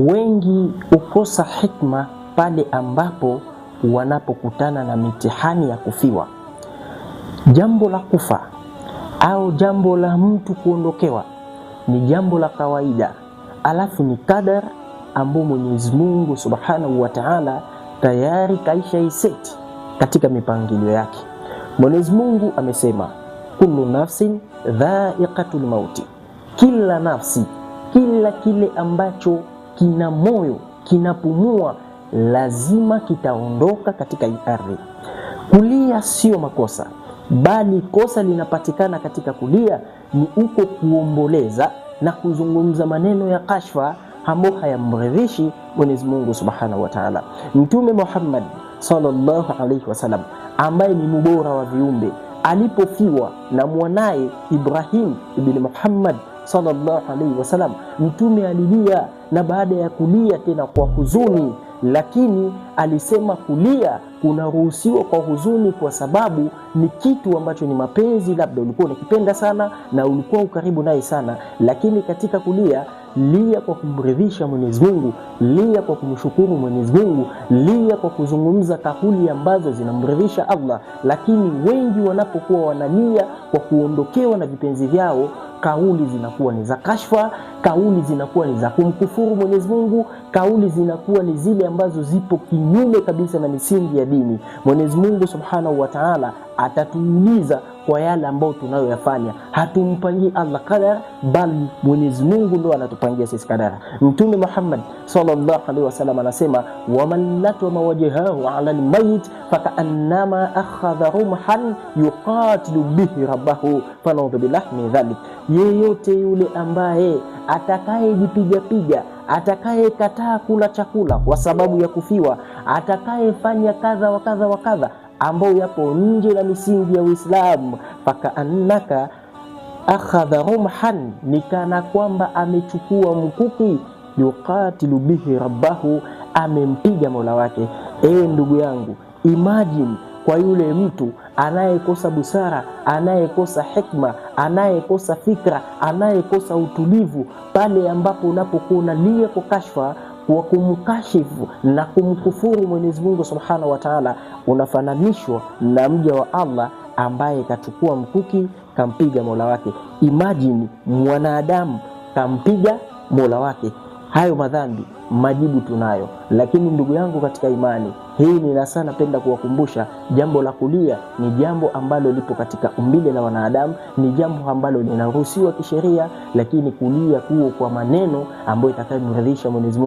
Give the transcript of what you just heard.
Wengi ukosa hikma pale ambapo wanapokutana na mitihani ya kufiwa. Jambo la kufa au jambo la mtu kuondokewa ni jambo la kawaida, alafu ni kadar ambao Mwenyezi Mungu Subhanahu wa Ta'ala tayari kaisha iseti katika mipangilio yake. Mwenyezi Mungu amesema kullu nafsin dha'iqatul mauti, kila nafsi, kila kile ambacho kina moyo, kinapumua, lazima kitaondoka katika ardhi. Kulia sio makosa, bali kosa linapatikana katika kulia ni uko kuomboleza na kuzungumza maneno ya kashfa ambayo hayamridhishi Mwenyezi Mungu Subhanahu wa Ta'ala. Mtume Muhammad sallallahu alaihi wasallam ambaye ni mbora wa viumbe, alipofiwa na mwanae Ibrahim ibn Muhammad sallallahu alaihi wasallam, mtume alilia, na baada ya kulia tena kwa huzuni, lakini alisema kulia kunaruhusiwa kwa huzuni kwa sababu ni kitu ambacho ni mapenzi, labda ulikuwa unakipenda sana na ulikuwa ukaribu naye sana, lakini katika kulia, lia kwa kumridhisha Mwenyezi Mungu, lia kwa kumshukuru Mwenyezi Mungu, lia kwa kuzungumza kauli ambazo zinamridhisha Allah. Lakini wengi wanapokuwa wanalia kwa kuondokewa na vipenzi vyao, kauli zinakuwa ni za kashfa, kauli zinakuwa ni za kumkufuru Mwenyezi Mungu, kauli zinakuwa ni zile ambazo zipo kinyume kabisa na misingi ya dini. Mwenyezi Mungu Subhanahu wa Ta'ala atatuuliza kwa yale ambayo tunayoyafanya. Hatumpangii Allah kadara, bali Mwenyezi Mungu ndo anatupangia sisi kadara. Mtume Muhammad sallallahu alaihi wasallam anasema waman latama wajhahu ala almayt fakaannama akhadha rumhan yuqatilu bihi rabbahu fanadhu billahi min dhalik. Yeyote yule ambaye atakayejipiga, atakayekataa kula chakula kwa sababu ya kufiwa, atakayefanya kadha wa kadha wa kadha ambao yapo nje na misingi ya Uislamu, paka annaka akhadha rumhan, nikana kwamba amechukua mkuki, yuqatilu bihi rabbahu, amempiga Mola wake. Ndugu yangu, imagine kwa yule mtu anayekosa busara, anayekosa hikma, anayekosa fikra, anayekosa utulivu, pale ambapo unapokuwa unalia kwa kashfa, kwa kumkashifu na kumkufuru Mwenyezi Mungu Subhanahu wa Ta'ala, unafananishwa na mja wa Allah ambaye kachukua mkuki kampiga Mola wake. Imagine mwanadamu kampiga Mola wake. Hayo madhambi majibu tunayo. Lakini ndugu yangu katika imani, hii ni sana napenda kuwakumbusha, jambo la kulia ni jambo ambalo lipo katika umbile la wanadamu, ni jambo ambalo linaruhusiwa kisheria, lakini kulia kuo kwa maneno ambayo itakayomridhisha Mwenyezi Mungu